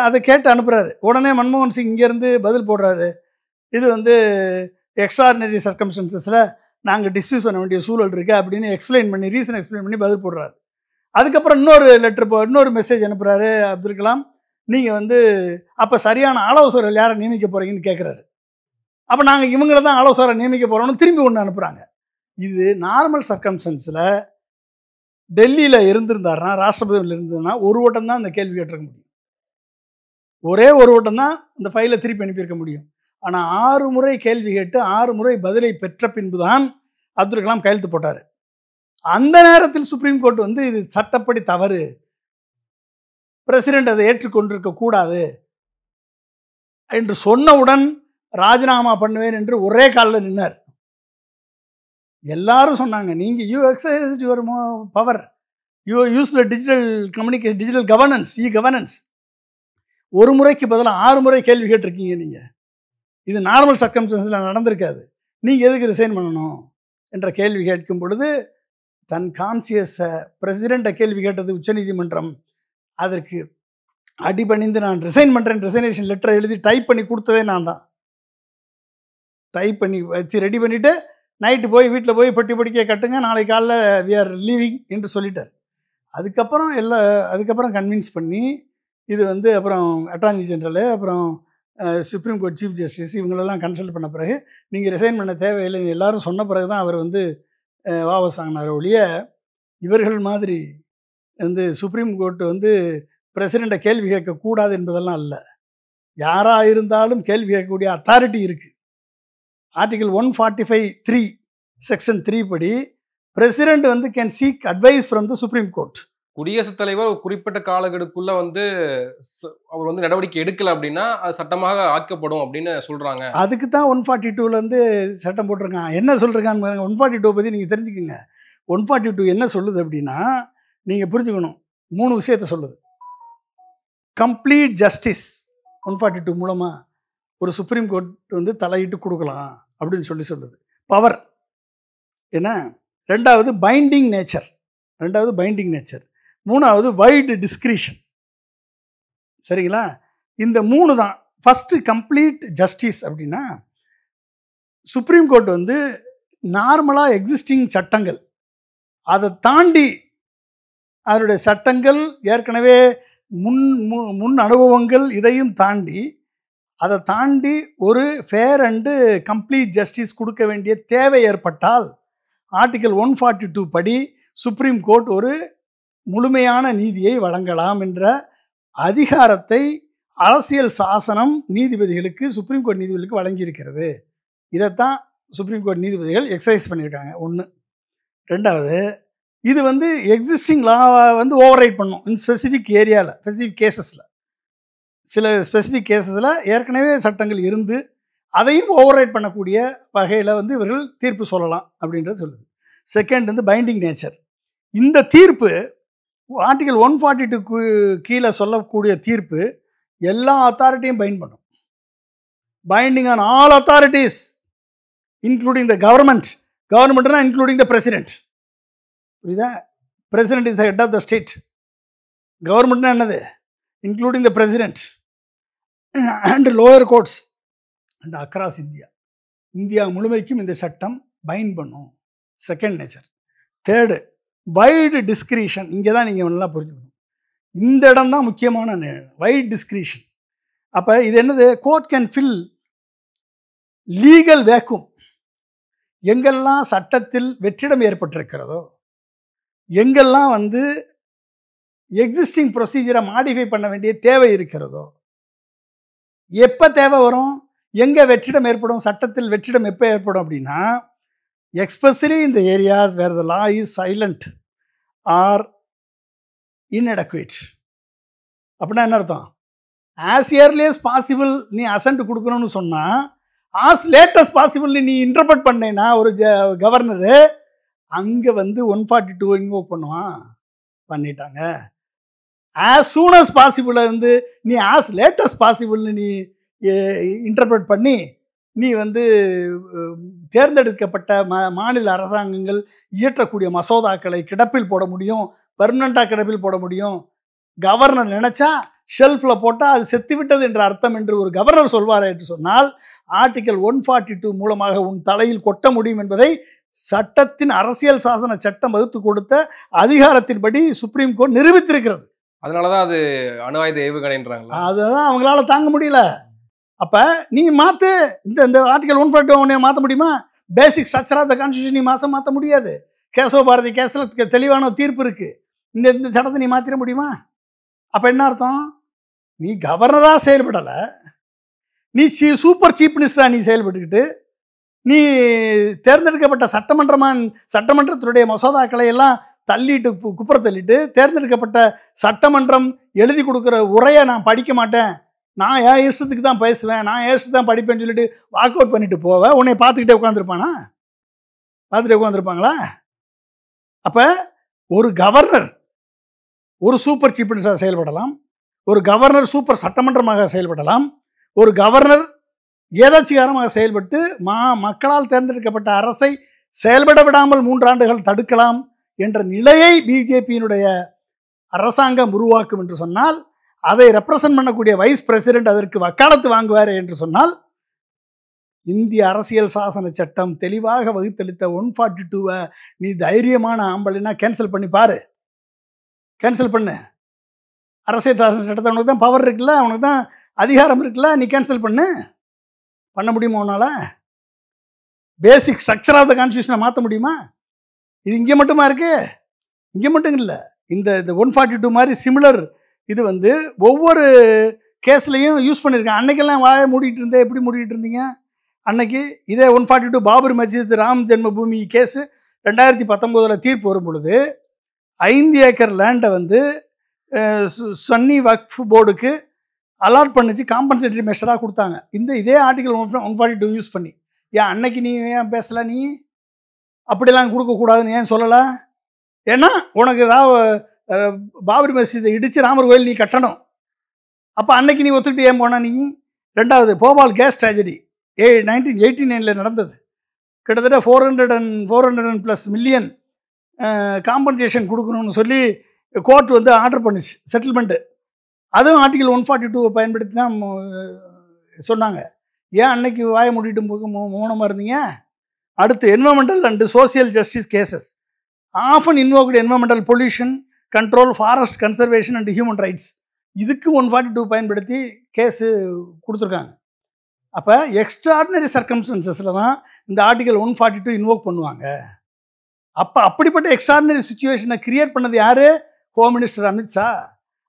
அதை கேட்டு அனுப்புகிறாரு. உடனே மன்மோகன் சிங் இங்கேருந்து பதில் போடுறாரு, இது வந்து எக்ஸ்ட்ராடினரி சர்க்கம்ஸ்டன்சஸில் நாங்கள் டிஸ்மிஸ் பண்ண வேண்டிய சூழல் இருக்குது அப்படின்னு ரீசன் எக்ஸ்பிளைன் பண்ணி பதில் போடுறாரு. அதுக்கப்புறம் இன்னொரு மெசேஜ் அனுப்புகிறாரு அப்துல் கலாம், நீங்கள் வந்து அப்போ சரியான ஆலோசகர்கள் யாரை நியமிக்க போகிறீங்கன்னு கேட்குறாரு. அப்போ நாங்கள் இவங்கள தான் ஆலோசகரை நியமிக்க போகிறோம்னு திரும்பி ஒன்று அனுப்புகிறாங்க. இது நார்மல் சர்க்கம்ஸ்டன்ஸில் டெல்லியில் இருந்திருந்தாருன்னா, ராஷ்டிரபதியில் இருந்ததுன்னா ஒரு ஓட்டம் தான் இந்த கேள்வி கேட்டிருக்க முடியும். ஒரே ஒரு ஓட்டம் தான் இந்த ஃபைலை திருப்பி அனுப்பியிருக்க முடியும். ஆனால் 6 முறை கேள்வி கேட்டு 6 முறை பதிலை பெற்ற பின்பு தான் அப்துல் கலாம் கையெழுத்து போட்டார். அந்த நேரத்தில் சுப்ரீம் கோர்ட் வந்து இது சட்டப்படி தவறு, பிரசிடென்ட் அதை ஏற்றுக்கொண்டிருக்க கூடாது என்று சொன்னவுடன் ராஜினாமா பண்ணுவேன் என்று ஒரே காலில் நின்னார். எல்லாரும் சொன்னாங்க, நீங்கள் you exercise your power, you use the digital governance, governance. ஒரு முறைக்கு பதிலாக 6 முறை கேள்வி கேட்டிருக்கீங்க நீங்கள். இது நார்மல் சர்க்கம்ஸ்டன்ஸில் நடந்திருக்காது. நீங்கள் எதுக்கு ரிசைன் பண்ணணும் என்ற கேள்வி கேட்கும் பொழுது தன் கான்சியஸை பிரசிடெண்ட்டை கேள்வி கேட்டது உச்சநீதிமன்றம். அதற்கு அடிபணிந்து நான் ரிசைன் பண்ணுறேன், ரிசைனேஷன் லெட்டரை எழுதி டைப் பண்ணி கொடுத்ததே நான் தான். டைப் பண்ணி வச்சு ரெடி பண்ணிவிட்டு நைட்டு போய் வீட்டில் போய் பெட்டி படிக்க கட்டுங்க, நாளை காலைல வி ஆர் லீவிங் என்று சொல்லிட்டார். அதுக்கப்புறம் கன்வின்ஸ் பண்ணி இது வந்து அப்புறம் அட்டார்னி ஜெனரலு, அப்புறம் சுப்ரீம் கோர்ட் சீஃப் ஜஸ்டிஸ் இவங்களெல்லாம் கன்சல்ட் பண்ண பிறகு நீங்கள் ரிசைன் பண்ண தேவையில்லைன்னு எல்லாரும் சொன்ன பிறகு தான் அவர் வந்து வாபஸ் வாங்கினார். ஒழிய இவர்கள் மாதிரி வந்து சுப்ரீம் கோர்ட்டு வந்து பிரசிடெண்ட்டை கேள்வி கேட்கக்கூடாது என்பதெல்லாம் இல்லை. யாராக இருந்தாலும் கேள்வி கேட்கக்கூடிய அத்தாரிட்டி இருக்குது. ஆர்டிகல் 145(3) செக்ஷன் 3 படி பிரசிடெண்ட் வந்து can seek advice from the Supreme Court. குடியரசுத் தலைவர் ஒரு குறிப்பிட்ட காலகெடுக்குள்ள வந்து அவர் வந்து நடவடிக்கை எடுக்கல அப்படின்னா அது சட்டமாக ஆக்கப்படும் அப்படின்னு சொல்றாங்க. அதுக்கு தான் 142 சட்டம் போட்டிருக்காங்க. என்ன சொல்றாங்க 142 பற்றி நீங்கள் தெரிஞ்சுக்கோங்க. 142 என்ன சொல்லுது அப்படின்னா, நீங்கள் புரிஞ்சுக்கணும், 3 விஷயத்த சொல்லுது. கம்ப்ளீட் ஜஸ்டிஸ் 142 மூலமாக ஒரு சுப்ரீம் கோர்ட் வந்து தலையிட்டு கொடுக்கலாம் அப்படின்னு சொல்லுது. பவர் என்ன, ரெண்டாவது பைண்டிங் நேச்சர், மூணாவது வைடு டிஸ்கிரிஷன். சரிங்களா? இந்த 3 தான். ஃபஸ்ட்டு கம்ப்ளீட் ஜஸ்டிஸ் அப்படின்னா, சுப்ரீம் கோர்ட் வந்து நார்மலாக எக்ஸிஸ்டிங் சட்டங்கள் அதை தாண்டி, அதனுடைய சட்டங்கள் ஏற்கனவே முன் அனுபவங்கள் இதையும் தாண்டி, அதை தாண்டி ஒரு ஃபேர் அண்டு கம்ப்ளீட் ஜஸ்டிஸ் கொடுக்க வேண்டிய தேவை ஏற்பட்டால் ஆர்டிகல் 142 படி சுப்ரீம் கோர்ட் ஒரு முழுமையான நீதியை வழங்கலாம் என்ற அதிகாரத்தை அரசியல் சாசனம் நீதிபதிகளுக்கு, சுப்ரீம் கோர்ட் நீதிபதிகளுக்கு வழங்கியிருக்கிறது. இதைத்தான் சுப்ரீம் கோர்ட் நீதிபதிகள் எக்ஸசைஸ் பண்ணியிருக்காங்க. 1. ரெண்டாவது, இது வந்து எக்ஸிஸ்டிங் லாவை வந்து ஓவர் ரைட் பண்ணும் இன் ஸ்பெசிஃபிக் ஏரியாவில், ஸ்பெசிஃபிக் கேசஸில். சில ஸ்பெசிஃபிக் கேசஸில் ஏற்கனவே சட்டங்கள் இருந்து அதையும் ஓவர் ரைட் பண்ணக்கூடிய வகையில் வந்து இவர்கள் தீர்ப்பு சொல்லலாம் அப்படின்றது சொல்லுது. செகண்ட் வந்து பைண்டிங் நேச்சர். இந்த தீர்ப்பு ஆர்டிகல் 142 கீழே சொல்லக்கூடிய தீர்ப்பு எல்லா அத்தாரிட்டியும் பைண்ட் பண்ணும். Binding on all authorities including the கவர்மெண்ட்னா இன்க்ளூடிங் த பிரசிடென்ட். புரியுதா? President is the head of the state. கவர்மெண்ட்னா என்னது? Including the president and lower courts and across India முழுமைக்கும் இந்த சட்டம் பைண்ட் பண்ணும். Second nature. Third, wide discretion. இங்கே தான் நீங்கள் நல்லா புரிஞ்சுக்கணும். இந்த இடம் தான் முக்கியமான வைடு டிஸ்கிரிஷன். அப்போ இது என்னது? Court can fill legal வேக்கும். எங்கெல்லாம் சட்டத்தில் வெற்றிடம் ஏற்பட்டிருக்கிறதோ, எங்கெல்லாம் வந்து எக்ஸிஸ்டிங் ப்ரொசீஜரை மாடிஃபை பண்ண வேண்டிய தேவை இருக்கிறதோ, எப்போ தேவை வரும், எங்கே வெற்றிடம் ஏற்படும், சட்டத்தில் வெற்றிடம் எப்போ ஏற்படும் அப்படின்னா, especially in the areas where the law is silent or inadequate. அப்படின்னா என்ன அர்த்தம்? as early as possible நீ அசன்ட் கொடுக்கணும்னு சொன்னால் ஆஸ் லேட்டஸ்ட் பாசிபிள்னு நீ இன்டர்பிரட் பண்ணேன்னா ஒரு கவர்னரு அங்கே வந்து 142 இன்வோக் பண்ணுவான். பண்ணிட்டாங்க. ஆஸ் சூன் அஸ் பாசிபிள் வந்து நீ ஆஸ் லேட்டஸ்ட் பாசிபிள்னு நீ இன்டர்பிரட் பண்ணி நீ வந்து தேர்ந்தெடுக்கப்பட்ட மாநில அரசாங்கங்கள் இயற்றக்கூடிய மசோதாக்களை கிடப்பில் போட முடியும், பெர்மனண்டாக கிடப்பில் போட முடியும். கவர்னர் நினைச்சா ஷெல்ஃபில் போட்டால் அது செத்துவிட்டது என்ற அர்த்தம் என்று ஒரு கவர்னர் சொல்வார் என்று சொன்னால் ஆர்டிகல் 142 மூலமாக உன் தலையில் கொட்ட முடியும் என்பதை சட்டத்தின் அரசியல் சாசன சட்டம் வகுத்து கொடுத்த அதிகாரத்தின்படி சுப்ரீம் கோர்ட் நிரூபித்திருக்கிறது. அதனாலதான் அது அணு ஆயுத ஏவுகணைன்றாங்களா? அதுதான் அவங்களால தாங்க முடியல. அப்ப நீ மாத்து, இந்த ஆர்டிகல் 142 மாற்ற முடியுமா? Basic structure of the constitution நீ மாற்ற முடியாது. கேசவ பாரதி கேஸில் தெளிவான தீர்ப்பு இருக்கு. இந்த சட்டத்தை நீ மாற்றிட முடியுமா? அப்ப என்ன அர்த்தம்? நீ கவர்னரா செயல்படலை, நீ சூப்பர் சீஃப் மினிஸ்டரா நீ செயல்பட்டுக்கிட்டு நீ தேர்ந்தெடுக்கப்பட்ட சட்டமன்றத்தினுடைய மசோதாக்களை எல்லாம் தள்ளிட்டு குப்புற தள்ளிட்டு தேர்ந்தெடுக்கப்பட்ட சட்டமன்றம் எழுதி கொடுக்குற உரையை நான் படிக்க மாட்டேன், நான் என் இஷ்டத்துக்கு தான் பேசுவேன், நான் என் இஷ்டத்துக்கு தான் படிப்பேன்னு சொல்லிட்டு வாக் அவுட் பண்ணிட்டு போவேன். உன்னை பார்த்துக்கிட்டே உட்காந்துருப்பானா? பார்த்துட்டே உட்காந்துருப்பாங்களா? அப்போ ஒரு கவர்னர் ஒரு சூப்பர் சீஃப் மினிஸ்டராக செயல்படலாம், ஒரு கவர்னர் சூப்பர் சட்டமன்றமாக செயல்படலாம், ஒரு கவர்னர் ஏதாச்சிகாரமாக செயல்பட்டு மக்களால் தேர்ந்தெடுக்கப்பட்ட அரசை செயல்பட விடாமல் 3 ஆண்டுகள் தடுக்கலாம் என்ற நிலையை பிஜேபியினுடைய அரசாங்கம் உருவாக்கும் என்று சொன்னால், அதை ரெப்ரசன்ட் பண்ணக்கூடிய வைஸ் பிரசிடென்ட் அதற்கு வக்காலத்து வாங்குவார் என்று சொன்னால், இந்திய அரசியல் சாசன சட்டம் தெளிவாக வகுத்தளித்த 142 நீ தைரியமான ஆம்பளைனா கேன்சல் பண்ணி பாரு, கேன்சல் பண்ணு. அரசியல் சாசன சட்டத்தை உனக்கு தான் பவர் இருக்குல்ல, உனக்கு தான் அதிகாரம் இருக்குல்ல, நீ கேன்சல் பண்ண முடியுமா? உன்னால பேசிக் ஸ்ட்ரக்சர் ஆஃப் த கான்ஸ்டியூஷனை மாற்ற முடியுமா? இது இங்கே மட்டுமா இருக்கு? இங்கே மட்டும் இல்லை, இந்த 142 மாதிரி சிமிலர் இது வந்து ஒவ்வொரு கேஸ்லையும் யூஸ் பண்ணியிருக்காங்க. அன்னைக்கெல்லாம் வாயை மூடிட்டு இருந்தேன். எப்படி மூடிட்டு இருந்தீங்க அன்னைக்கு? இதே 142 பாபர் மஸ்ஜித் ராம் ஜென்மபூமி கேஸு 2019 தீர்ப்பு வரும் பொழுது 5 ஏக்கர் லேண்டை வந்து சன்னி வக்ஃப் போர்டுக்கு அலாட் பண்ணிச்சு, காம்பன்சேட்டரி மெஷராக கொடுத்தாங்க. இதே ஆர்டிகல் 142 யூஸ் பண்ணி. ஏன் அன்னைக்கு நீ ஏன் பேசலை? நீ அப்படிலாம் கொடுக்கக்கூடாதுன்னு ஏன் சொல்லலை? ஏன்னா உனக்கு பாபரி மஸ்ஜிதை இடித்து ராமர் கோயில் நீ கட்டணும். அப்போ அன்னைக்கு நீ ஒத்துக்கிட்டு ஏன் போனா நீ? ரெண்டாவது போபால் கேஸ் ட்ராஜடி 1989 நடந்தது. கிட்டத்தட்ட 400+ மில்லியன் காம்பன்சேஷன் கொடுக்கணும்னு சொல்லி கோர்ட் வந்து ஆர்டர் பண்ணிச்சு செட்டில்மெண்ட்டு. அதுவும் ஆர்டிகல் 142 பயன்படுத்தி தான் சொன்னாங்க. ஏன் அன்னைக்கு வாயை மூடிட்டு மௌனமாக இருந்தீங்க? அடுத்து environmental and social justice cases often invoked environmental pollution control, forest conservation and human rights, இதுக்கு 142 பயன்படுத்தி கேஸு கொடுத்துருக்காங்க. அப்போ எக்ஸ்ட்ராடினரி சர்க்கம்ஸ்டன்சஸில் தான் இந்த ஆர்டிகல் 142 இன்வோக் பண்ணுவாங்க. அப்போ அப்படிப்பட்ட எக்ஸ்ட்ராடினரி சுச்சுவேஷனை கிரியேட் பண்ணது யார்? Home minister Amit Shah.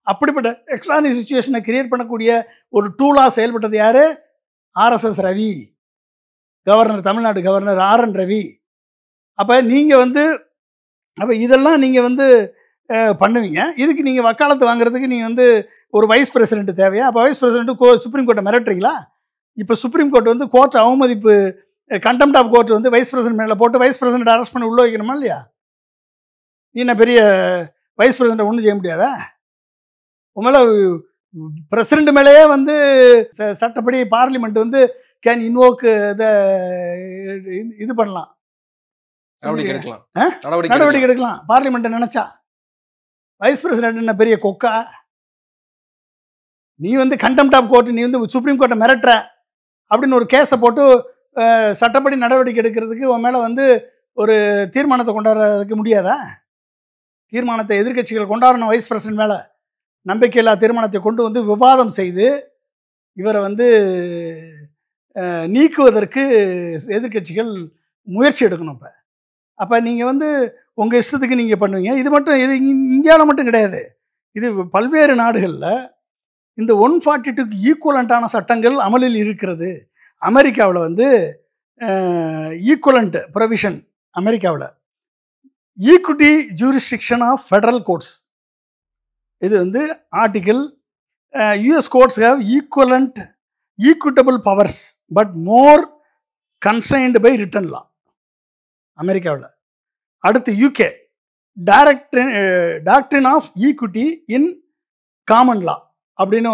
அப்படிப்பட்ட எக்ஸ்ட்ராடினரி சுச்சுவேஷனை கிரியேட் பண்ணக்கூடிய ஒரு டூலாக செயல்பட்டது யார்? RSS Ravi, governor, Tamil Nadu governor RN Ravi. அப்போ நீங்கள் வந்து இதெல்லாம் நீங்கள் வந்து பண்ணுவீங்க. இதுக்கு நீங்கள் வக்காலத்து வாங்குறதுக்கு நீங்கள் வந்து ஒரு வைஸ் பிரசிடென்ட் தேவையா? அப்போ வைஸ் பிரசிடென்ட்டு சுப்ரீம் கோர்ட்டை மிரட்டுறீங்களா? இப்போ சுப்ரீம் கோர்ட் வந்து கோர்ட் அவமதிப்பு கண்டெம்ட் ஆஃப் கோர்ட் வந்து வைஸ் பிரசிடென்ட் மேலே போட்டு வைஸ் பிரசிடென்ட் அரெஸ்ட் பண்ணி உள்ளே வைக்கணுமா இல்லையா? என்ன பெரிய வைஸ் பிரசிடென்ட் ஒன்றும் செய்ய முடியாதா? உங்களை பிரசிடென்ட் மேலேயே வந்து சட்டப்படி பார்லிமெண்ட் வந்து கேன் இன்வோக் இது பண்ணலாம், நடவடிக்கை எடுக்கலாம் பார்லிமெண்ட் நினைச்சா. வைஸ் பிரசிடென்ட் என்ன பெரிய கொக்கா? நீ வந்து கண்டெம்ட் ஆஃப் கோர்ட், நீ வந்து சுப்ரீம் கோர்ட்டை மிரட்டுற அப்படின்னு ஒரு கேஸை போட்டு சட்டப்படி நடவடிக்கை எடுக்கிறதுக்கு உன் மேலே வந்து ஒரு தீர்மானத்தை கொண்டாடுறதுக்கு முடியாதா? தீர்மானத்தை எதிர்க்கட்சிகள் கொண்டாடணும். வைஸ் பிரசிடென்ட் மேலே நம்பிக்கையில்லா தீர்மானத்தை கொண்டு வந்து விவாதம் செய்து இவரை வந்து நீக்குவதற்கு எதிர்க்கட்சிகள் முயற்சி எடுக்கணும். அப்போ நீங்கள் வந்து உங்கள் இஷ்டத்துக்கு நீங்கள் பண்ணுவீங்க. இது மட்டும் இது இந்தியாவில் மட்டும் கிடையாது, இது பல்வேறு நாடுகளில் இந்த 142க்கு ஈக்குவலண்ட்டான சட்டங்கள் அமலில் இருக்கிறது. அமெரிக்காவில் வந்து ஈக்குவலண்ட் ப்ரொவிஷன், அமெரிக்காவில் equity jurisdiction of federal courts, இது வந்து article US courts have equivalent equitable powers but more constrained by written law அமெரிக்காவில். அடுத்து UK doctrine of equity in common law அப்படின்னு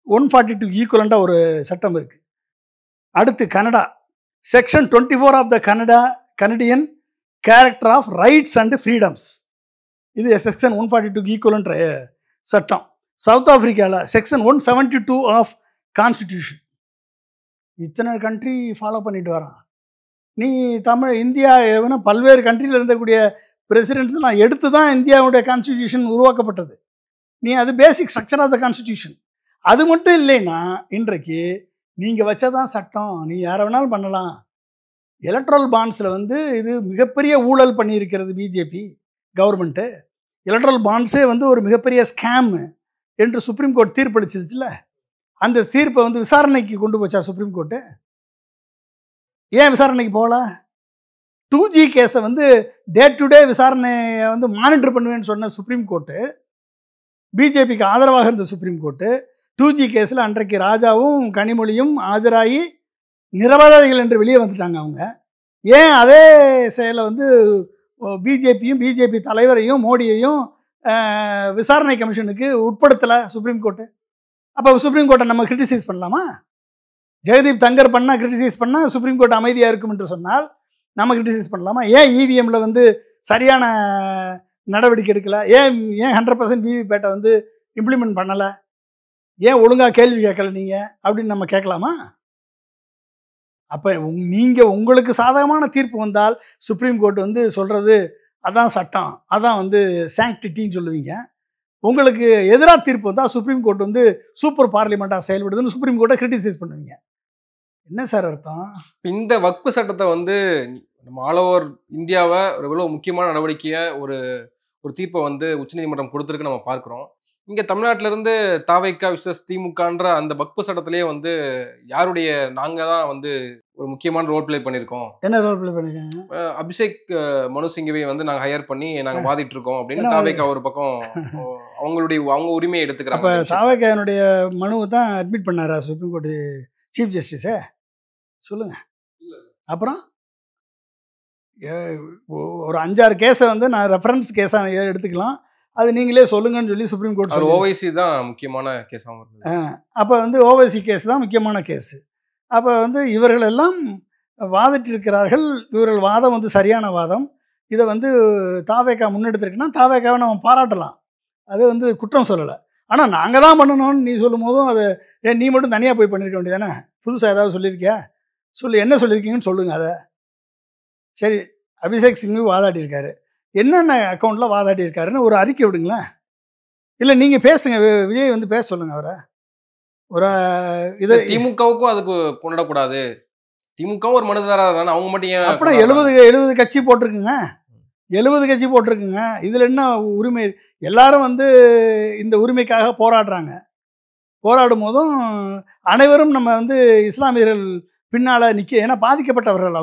142 ஈக்குவலண்டாக ஒரு சட்டம் இருக்குது. அடுத்து Canada section 24 of the Canadian character of rights and freedoms, இது செக்ஷன் 142 ஈக்குவலன்ற சட்டம். சவுத் ஆஃப்ரிக்காவில் செக்ஷன் 172 ஆஃப் கான்ஸ்டிடியூஷன். இத்தனை கண்ட்ரி ஃபாலோ பண்ணிட்டு வரான். நீ இந்தியா எவனா பல்வேறு கண்ட்ரியில் இருந்தக்கூடிய பிரசிடென்ட்ஸ்லாம் எடுத்து தான் இந்தியாவுடைய கான்ஸ்டிடியூஷன் உருவாக்கப்பட்டது. நீ அது basic structure of the constitution. அது மட்டும் இல்லைன்னா இன்றைக்கு நீங்கள் வச்சதான் சட்டம், நீ யாரை வேணாலும் பண்ணலாம். எலக்ட்ரல் பாண்ட்ஸில் வந்து இது மிகப்பெரிய ஊழல் பண்ணியிருக்கிறது பிஜேபி கவர்மெண்ட்டு. எலக்ட்ரல் பாண்ட்ஸே வந்து ஒரு மிகப்பெரிய ஸ்கேம் என்று சுப்ரீம் கோர்ட் தீர்ப்பளிச்சிச்சுல, அந்த தீர்ப்பை வந்து விசாரணைக்கு கொண்டு போச்சா சுப்ரீம் கோர்ட்டு? ஏன் விசாரணைக்கு போகல? 2G கேஸை வந்து டே டு டே விசாரணையை வந்து மானிட்டர் பண்ணுவேன்னு சொன்ன சுப்ரீம் கோர்ட்டு, பிஜேபிக்கு ஆதரவாக இருந்த சுப்ரீம் கோர்ட்டு 2G கேஸில் அன்றைக்கு ராஜாவும் கனிமொழியும் ஆஜராகி நிரபராதிகள் என்று வெளியே வந்துட்டாங்க அவங்க. ஏன் அதே செயலை வந்து பிஜேபியும் பிஜேபி தலைவரையும் மோடியையும் விசாரணை கமிஷனுக்கு உட்படுத்தலை சுப்ரீம் கோர்ட்டு? அப்போ சுப்ரீம் கோர்ட்டை நம்ம கிரிட்டிசைஸ் பண்ணலாமா? ஜெகதீப் தங்கர் பண்ணால் கிரிட்டிசைஸ் பண்ணால் சுப்ரீம் கோர்ட் அமைதியாக இருக்கும் என்று சொன்னால் நம்ம கிரிட்டிசைஸ் பண்ணலாமா? ஏன் இவிஎம்மில் வந்து சரியான நடவடிக்கை எடுக்கலை? ஏன் 100% விவிபேட்டை வந்து இம்ப்ளிமெண்ட் பண்ணலை? ஏன் ஒழுங்காக கேள்வி கேட்கல நீங்கள் அப்படின்னு நம்ம கேட்கலாமா? அப்போ நீங்கள் உங்களுக்கு சாதகமான தீர்ப்பு வந்தால் சுப்ரீம் கோர்ட் வந்து சொல்கிறது அதான் சட்டம், அதான் வந்து சாங்க்டிட்டின்னு சொல்லுவீங்க. உங்களுக்கு எதிராக தீர்ப்பு வந்தால் சுப்ரீம் கோர்ட் வந்து சூப்பர் பார்லிமெண்ட்டாக செயல்படுதுன்னு சுப்ரீம் கோர்ட்டை கிரிட்டிசைஸ் பண்ணுவீங்க. என்ன சார் அர்த்தம்? இந்த வக்ஃபு சட்டத்தை வந்து நம்ம ஆல் ஓவர் இந்தியாவை ஒரு இவ்வளோ முக்கியமான நடவடிக்கையை ஒரு தீர்ப்பை வந்து உச்சநீதிமன்றம் கொடுத்துருக்கு நம்ம பார்க்குறோம். இங்கே தமிழ்நாட்டிலேருந்து தாவைக்கா விசஸ் திமுகன்ற அந்த வக்ஃபு சட்டத்திலேயே வந்து யாருடைய நாங்கள் தான் வந்து ஒரு முக்கியமான ரோல் ப்ளே பண்ணியிருக்கோம். என்ன ரோல் ப்ளே பண்ணியிருக்காங்க? அபிஷேக் மனு சிங்கவை வந்து நாங்கள் ஹையர் பண்ணி நாங்கள் வாதிட்டு இருக்கோம் அப்படின்னு தாவைக்கா ஒரு பக்கம் அவங்க உரிமையை எடுத்துக்கிறாங்க. அப்போ தாவைக்கானுடைய மனுவை தான் அட்மிட் பண்ணாரா சுப்ரீம் கோர்ட்டு சீஃப் ஜஸ்டிஸே? சொல்லுங்கள். அப்புறம் ஒரு 5-6 கேஸை வந்து நான் ரெஃபரன்ஸ் கேஸாக எடுத்துக்கலாம், அது நீங்களே சொல்லுங்கன்னு சொல்லி சுப்ரீம் கோர்ட் சொல்லி ஓவைசி தான் முக்கியமான கேஸாகவும் இருக்குது. அப்போ வந்து ஓவைசி கேஸ் தான் முக்கியமான கேஸு. அப்போ வந்து இவர்கள் எல்லாம் வாதிட்டிருக்கிறார்கள். இவர்கள் வாதம் வந்து சரியான வாதம். இதை வந்து தாவேக்கா முன்னெடுத்திருக்குன்னா தாவேக்காவை நம்ம பாராட்டலாம், அது வந்து குற்றம் சொல்லலை. ஆனால் நாங்கள் தான் பண்ணணும்னு நீ சொல்லும் போதும் அதை ஏன் நீ மட்டும் தனியாக போய் பண்ணியிருக்க வேண்டியதானே? புதுசாக ஏதாவது சொல்லியிருக்கியா? சொல்லு, என்ன சொல்லியிருக்கீங்கன்னு சொல்லுங்கள் அதை. சரி, அபிஷேக் சிங்வி வாதாடி இருக்காரு, என்னென்ன அக்கௌண்ட்டில் வாதாடி இருக்காருன்னு ஒரு அறிக்கை விடுங்களேன். இல்லை நீங்கள் பேசுங்க, விஜய் வந்து பேச சொல்லுங்கள் அவரை. ஒரு இதை திமுகவுக்கும் அதுக்கு கொண்டாடக்கூடாது, திமுகவும் ஒரு மனுதாரர் தானே, அவங்க மட்டும் ஏன்? அப்புறம் 70 கட்சி போட்டிருக்குங்க, 70 கட்சி போட்டிருக்குங்க. இதில் என்ன உரிமை? எல்லாரும் வந்து இந்த உரிமைக்காக போராடுறாங்க. போராடும் போதும் அனைவரும் நம்ம வந்து இஸ்லாமியர்கள் பின்னால் நிற்க, ஏன்னா பாதிக்கப்பட்டவர்கள்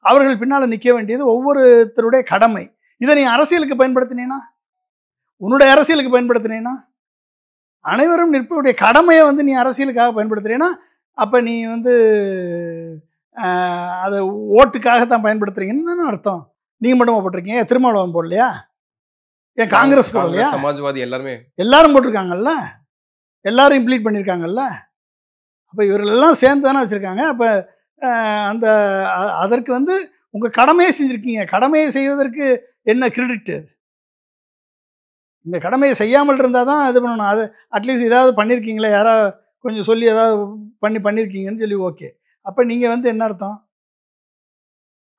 அவர்கள் பின்னால் நிற்க வேண்டியது ஒவ்வொருத்தருடைய கடமை. இதை நீ அரசியலுக்கு பயன்படுத்தினீன்னா, உன்னுடைய அரசியலுக்கு பயன்படுத்தினீன்னா, அனைவரும் நிற்புடைய கடமையை வந்து நீ அரசியலுக்காக பயன்படுத்துறீன்னா, அப்போ நீ வந்து அதை ஓட்டுக்காகத்தான் பயன்படுத்துறீங்கன்னு தானே அர்த்தம். நீங்கள் மட்டுமா போட்டிருக்கீங்க? திருமாவளவன் போடலையா? ஏன் காங்கிரஸ் போடலையா? சமாஜ்வாதி எல்லாரும் போட்டிருக்காங்கல்ல, எல்லாரும் இம்ப்ளீட் பண்ணியிருக்காங்கல்ல. அப்போ இவர்கள் எல்லாம் சேர்ந்து தானே வச்சுருக்காங்க. அப்போ அந்த அதற்கு வந்து உங்கள் கடமையை செஞ்சுருக்கீங்க. கடமையை செய்வதற்கு என்ன கிரெடிட்? இந்த கடமையை செய்யாமல் இருந்தால் தான் இது பண்ணணும். அது அட்லீஸ்ட் ஏதாவது பண்ணியிருக்கீங்களே, யாராவது கொஞ்சம் சொல்லி ஏதாவது பண்ணியிருக்கீங்கன்னு சொல்லி ஓகே. அப்போ நீங்கள் வந்து என்ன அர்த்தம்?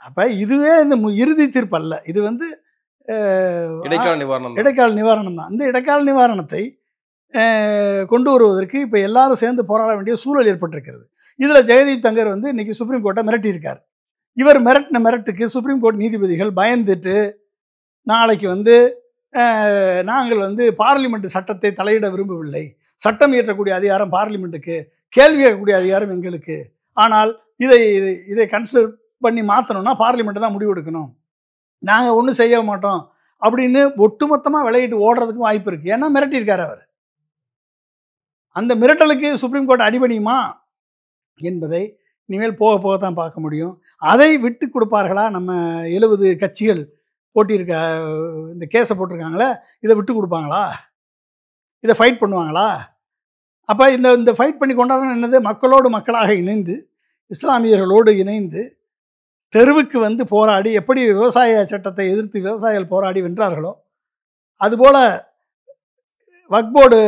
அப்போ இதுவே இந்த இறுதி தீர்ப்பு அல்ல, இது வந்து இடைக்கால நிவாரணம் தான். இந்த இடைக்கால நிவாரணத்தை கொண்டு வருவதற்கு இப்போ எல்லாரும் சேர்ந்து போராட வேண்டிய சூழல் ஏற்பட்டிருக்கிறது. இதில் ஜெகதீப் தங்கர் வந்து இன்றைக்கி சுப்ரீம் கோர்ட்டை மிரட்டியிருக்கார். இவர் மிரட்டுக்கு சுப்ரீம் கோர்ட் நீதிபதிகள் பயந்துட்டு நாளைக்கு வந்து நாங்கள் வந்து பார்லிமெண்ட் சட்டத்தை தலையிட விரும்பவில்லை, சட்டம் இயற்றக்கூடிய அதிகாரம் பார்லிமெண்ட்டுக்கு, கேள்வி கேட்கக்கூடிய அதிகாரம் எங்களுக்கு, ஆனால் இதை கன்சிடர் பண்ணி மாற்றணும்னா பார்லிமெண்ட்டு தான் முடிவு எடுக்கணும், நாங்கள் ஒன்றும் செய்ய மாட்டோம் அப்படின்னு ஒட்டுமொத்தமாக விளையிட்டு ஓடுறதுக்கும் வாய்ப்பு இருக்குது. ஏன்னா மிரட்டியிருக்கார் அவர். அந்த மிரட்டலுக்கு சுப்ரீம் கோர்ட் அடிபணியுமா? என்பதை இனிமேல் போக போக தான் பார்க்க முடியும். அதை விட்டு கொடுப்பார்களா? நம்ம 70 கட்சிகள் போட்டியிருக்க இந்த கேஸை போட்டிருக்காங்களே, இதை விட்டு கொடுப்பாங்களா? இதை ஃபைட் பண்ணுவாங்களா? அப்போ இந்த ஃபைட் பண்ணி கொண்டாடணும் என்னது? மக்களோடு மக்களாக இணைந்து, இஸ்லாமியர்களோடு இணைந்து தெருவுக்கு வந்து போராடி, எப்படி விவசாய சட்டத்தை எதிர்த்து விவசாயிகள் போராடி வென்றார்களோ, அதுபோல் வக்ஃப் போர்டு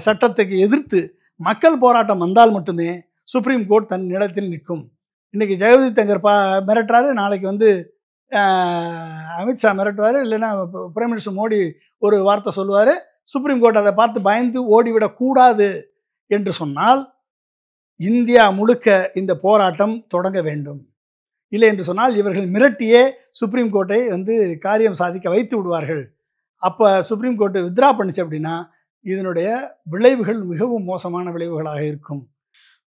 சட்டத்துக்கு எதிர்த்து மக்கள் போராட்டம் வந்தால் மட்டுமே சுப்ரீம் கோர்ட் தன் நிலத்தில் நிற்கும். இன்றைக்கி ஜெகதீப் தங்கர் மிரட்டுறாரு, நாளைக்கு வந்து அமித்ஷா மிரட்டுவார், இல்லைன்னா பிரைம் மினிஸ்டர் மோடி ஒரு வார்த்தை சொல்லுவார். சுப்ரீம் கோர்ட் அதை பார்த்து பயந்து ஓடிவிடக்கூடாது என்று சொன்னால் இந்தியா முழுக்க இந்த போராட்டம் தொடங்க வேண்டும். இல்லை என்று சொன்னால் இவர்கள் மிரட்டியே சுப்ரீம் கோர்ட்டை வந்து காரியம் சாதிக்க வைத்து விடுவார்கள். அப்போ சுப்ரீம் கோர்ட்டு வித்ரா பண்ணிச்சு அப்படின்னா இதனுடைய விளைவுகள் மிகவும் மோசமான விளைவுகளாக இருக்கும்.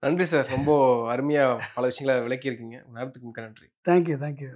நன்றி சார். ரொம்ப அருமையாக பல விஷயங்களை விளக்கியிருக்கீங்க. நேரத்துக்கு மிக்க நன்றி. தேங்க்யூ.